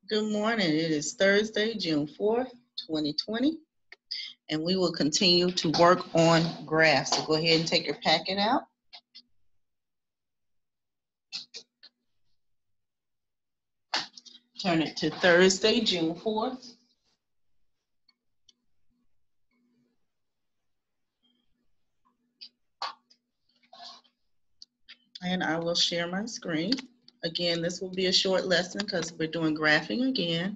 Good morning. It is Thursday, June 4th, 2020, and we will continue to work on graphs. So go ahead and take your packet out. Turn it to Thursday, June 4th. And I will share my screen. Again, this will be a short lesson because we're doing graphing again,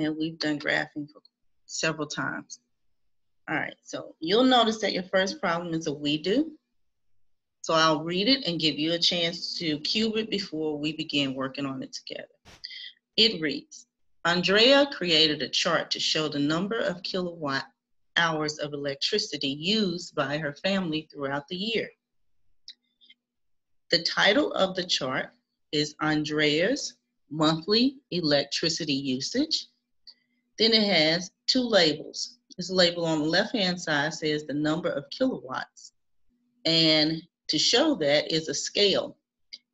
and we've done graphing for several times. All right, so you'll notice that your first problem is a we do. So I'll read it and give you a chance to cube it before we begin working on it together. It reads, Andrea created a chart to show the number of kilowatt hours of electricity used by her family throughout the year. The title of the chart is Andrea's monthly electricity usage. Then it has two labels. This label on the left-hand side says the number of kilowatts. And to show that is a scale.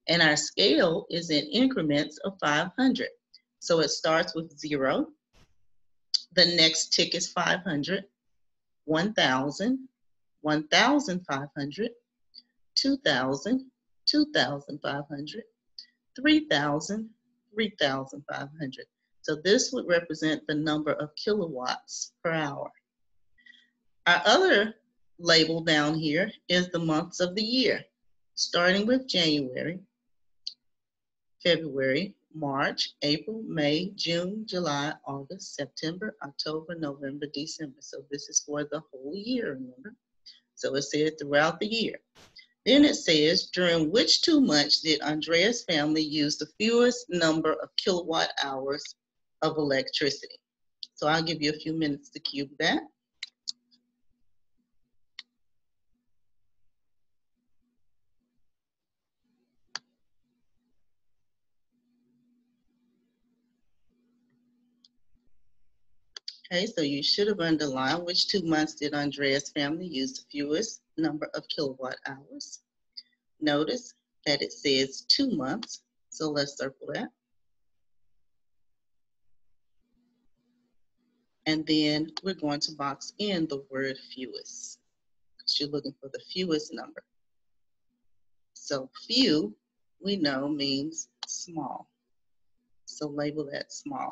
And our scale is in increments of 500. So it starts with 0. The next tick is 500, 1,000, 1,500, 2,000, 2,500, 3,000, 3,500. So this would represent the number of kilowatts per hour. Our other label down here is the months of the year, starting with January, February, March, April, May, June, July, August, September, October, November, December. So this is for the whole year, remember? So it says throughout the year. Then it says, during which 2 months did Andrea's family use the fewest number of kilowatt hours of electricity? So I'll give you a few minutes to cube that. Okay, so you should have underlined which 2 months did Andrea's family use the fewest number of kilowatt hours. Notice that it says 2 months, so let's circle that. And then we're going to box in the word fewest, because you're looking for the fewest number. So few, we know, means small. So label that small.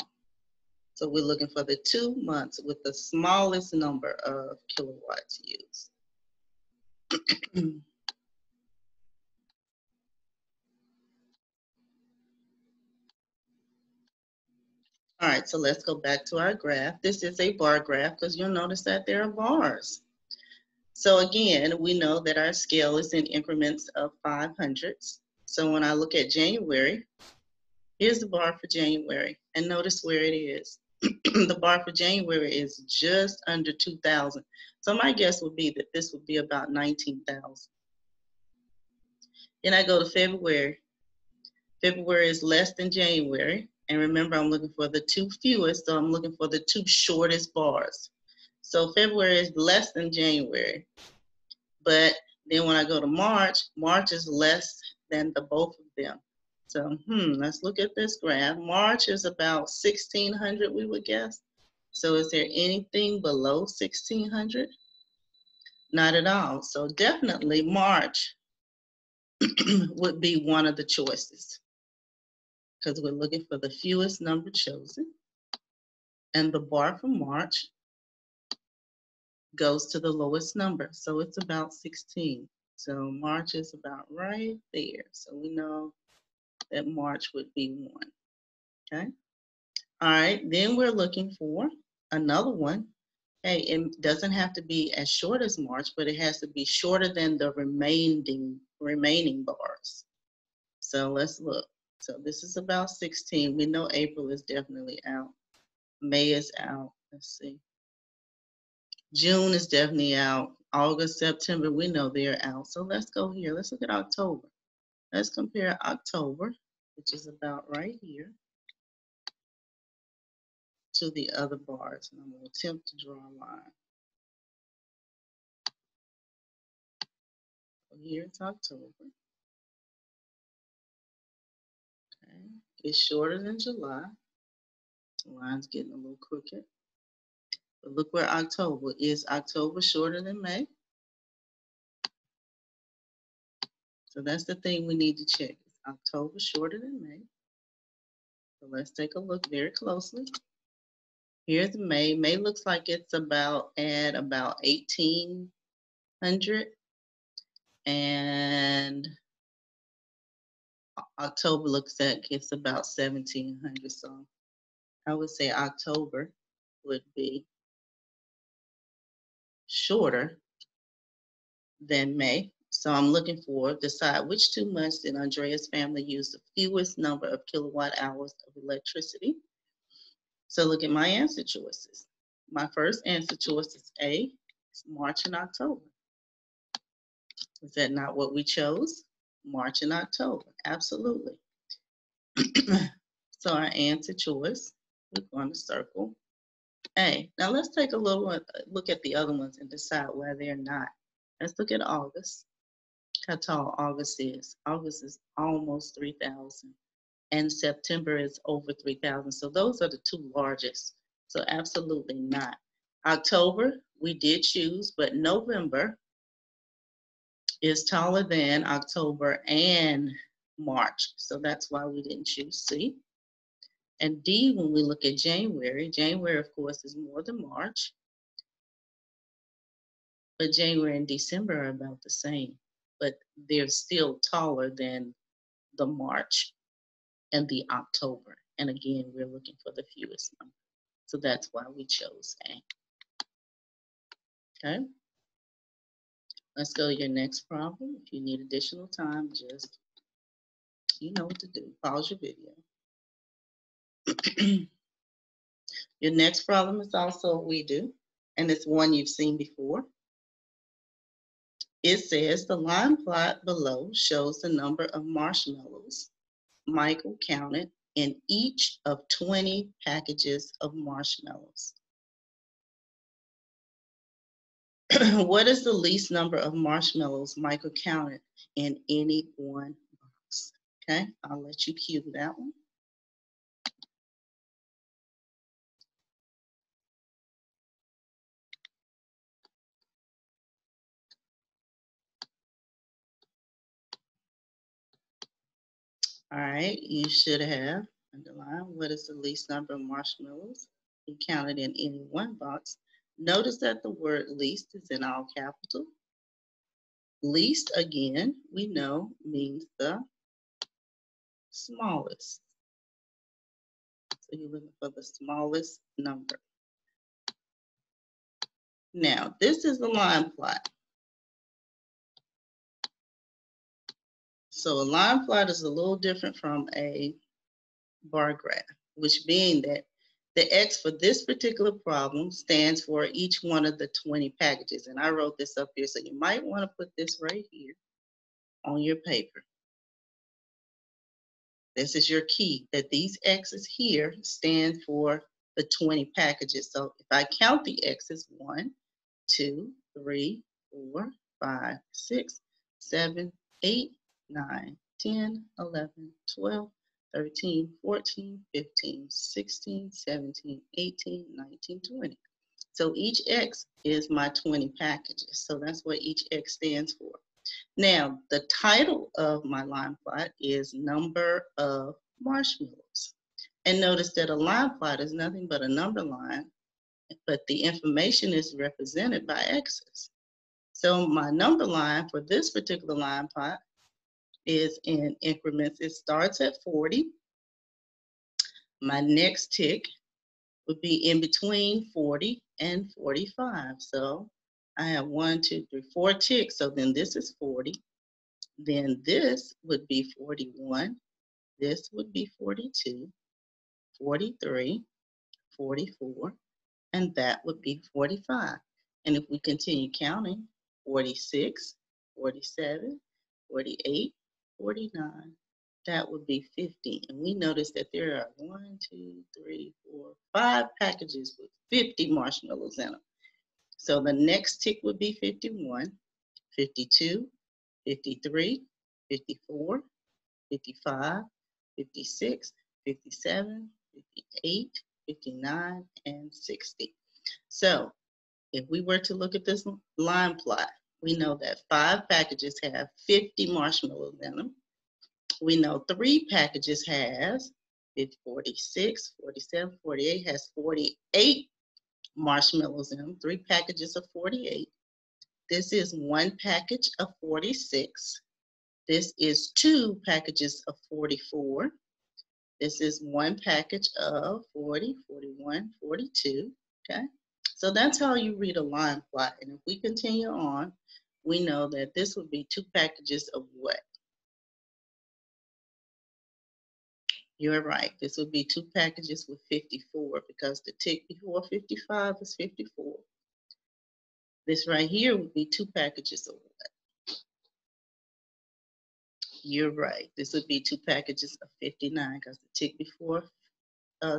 So we're looking for the 2 months with the smallest number of kilowatts used. All right, so let's go back to our graph. This is a bar graph because you'll notice that there are bars. So again, we know that our scale is in increments of 500s. So when I look at January, here's the bar for January, and notice where it is. The bar for January is just under 2,000. So my guess would be that this would be about 19,000. Then I go to February. February is less than January. And remember, I'm looking for the 2 fewest, so I'm looking for the 2 shortest bars. So February is less than January. But then when I go to March, March is less than the both of them. So, let's look at this graph. March is about 1,600, we would guess. So is there anything below 1,600? Not at all. So definitely March would be one of the choices because we're looking for the fewest number chosen. And the bar for March goes to the lowest number. So it's about 16. So March is about right there. So we know that March would be 1. Okay. All right. Then we're looking for another one. Hey, it doesn't have to be as short as March, but it has to be shorter than the remaining bars. So let's look. So this is about 16. We know April is definitely out. May is out. Let's see. June is definitely out. August, September, we know they're out. So let's go here. Let's look at October. Let's compare October, which is about right here, to the other bars. And I'm going to attempt to draw a line. So here it's October. Okay. It's shorter than July. The line's getting a little crooked. But look where October is. October shorter than May? So that's the thing we need to check. Is October shorter than May? So let's take a look very closely. Here's May. May looks like it's about at about 1800, and October looks like it's about 1700. So I would say October would be shorter than May. So I'm looking for, decide which 2 months did Andrea's family use the fewest number of kilowatt hours of electricity. So look at my answer choices. My first answer choice is A, it's March and October. Is that not what we chose? March and October, absolutely. So our answer choice, we're going to circle A. Now let's take a little look at the other ones and decide why they're not. Let's look at August. How tall August is. August is almost 3,000, and September is over 3,000. So those are the 2 largest. So absolutely not. October, we did choose, but November is taller than October and March. So that's why we didn't choose C. And D, when we look at January, January, of course, is more than March. But January and December are about the same. But they're still taller than the March and the October. And again, we're looking for the fewest number. So that's why we chose A. Okay. Let's go to your next problem. If you need additional time, just, you know what to do. Pause your video. Your next problem is also we do, and it's one you've seen before. It says the line plot below shows the number of marshmallows Michael counted in each of 20 packages of marshmallows. What is the least number of marshmallows Michael counted in any one box? Okay, I'll let you cue that one. All right, you should have underlined what is the least number of marshmallows he counted in any one box. Notice that the word least is in all capital. Least, again, we know means the smallest. So you're looking for the smallest number. Now, this is the line plot. So a line plot is a little different from a bar graph, which being that the X for this particular problem stands for each one of the 20 packages. And I wrote this up here, so you might want to put this right here on your paper. This is your key, that these X's here stand for the 20 packages. So if I count the X's, 1, 2, 3, 4, 5, 6, 7, 8, 9, 10, 11, 12, 13, 14, 15, 16, 17, 18, 19, 20. So each X is my 20 packages. So that's what each X stands for. Now, the title of my line plot is number of marshmallows. And notice that a line plot is nothing but a number line, but the information is represented by X's. So my number line for this particular line plot is in increments. It starts at 40. My next tick would be in between 40 and 45. So I have 1, 2, 3, 4 ticks. So then this is 40. Then this would be 41. This would be 42, 43, 44, and that would be 45. And if we continue counting, 46, 47, 48, 49, that would be 50. And we notice that there are 1, 2, 3, 4, 5 packages with 50 marshmallows in them. So the next tick would be 51, 52, 53, 54, 55, 56, 57, 58, 59, and 60. So if we were to look at this line plot, we know that 5 packages have 50 marshmallows in them. We know 3 packages has 46, 47, 48 has 48 marshmallows in them. 3 packages of 48. This is 1 package of 46. This is 2 packages of 44. This is 1 package of 40, 41, 42. Okay, so that's how you read a line plot. And if we continue on, we know that this would be 2 packages of what? You're right. This would be 2 packages with 54 because the tick before 55 is 54. This right here would be 2 packages of what? You're right. This would be 2 packages of 59 because the tick before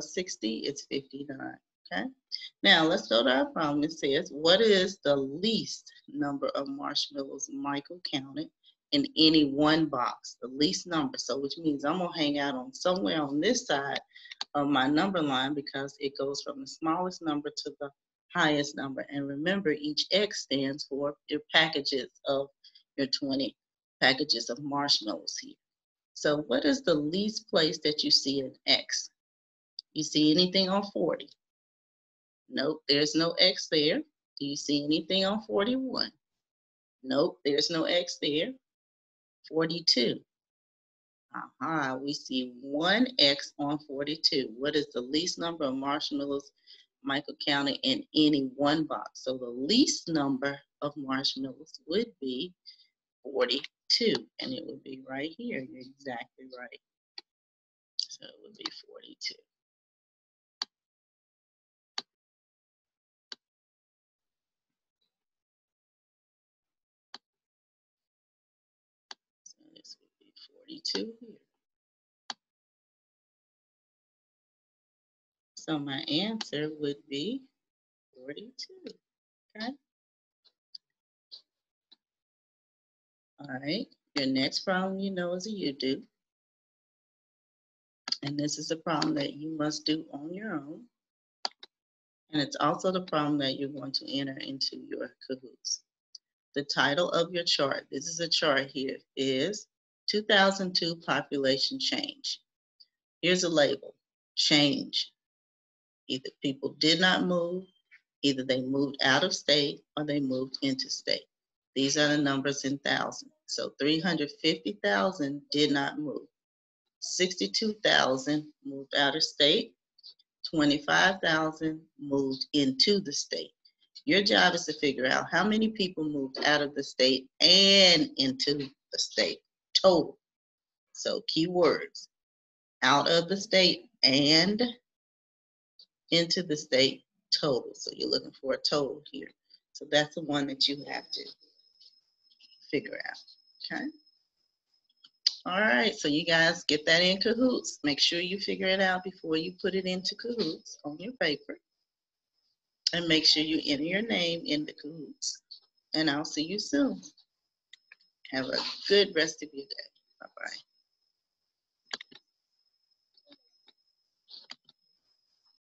60 is 59. Okay. Now let's go to our problem. It says, what is the least number of marshmallows Michael counted in any one box? The least number. So which means I'm going to hang out on somewhere on this side of my number line because it goes from the smallest number to the highest number. And remember, each X stands for your packages of your 20 packages of marshmallows here. So what is the least place that you see an X? You see anything on 40? Nope, there's no X there. Do you see anything on 41? Nope, there's no X there. 42. We see 1 X on 42. What is the least number of marshmallows Michael counted in any one box? So the least number of marshmallows would be 42, and it would be right here. You're exactly right. So it would be 42. So this would be 42 here. So my answer would be 42. Okay. All right. Your next problem you know is a you do. And this is a problem that you must do on your own. And it's also the problem that you're going to enter into your Kahoots. The title of your chart, this is a chart here, is 2002 population change. Here's a label, change. Either people did not move, either they moved out of state or they moved into state. These are the numbers in thousands. So 350,000 did not move. 62,000 moved out of state. 25,000 moved into the state. Your job is to figure out how many people moved out of the state and into the state total. So keywords, out of the state and into the state total. So you're looking for a total here. So that's the one that you have to figure out. Okay. All right. So you guys get that in Kahoots. Make sure you figure it out before you put it into Kahoots on your paper. And make sure you enter your name in the Kahoots. And I'll see you soon. Have a good rest of your day. Bye-bye.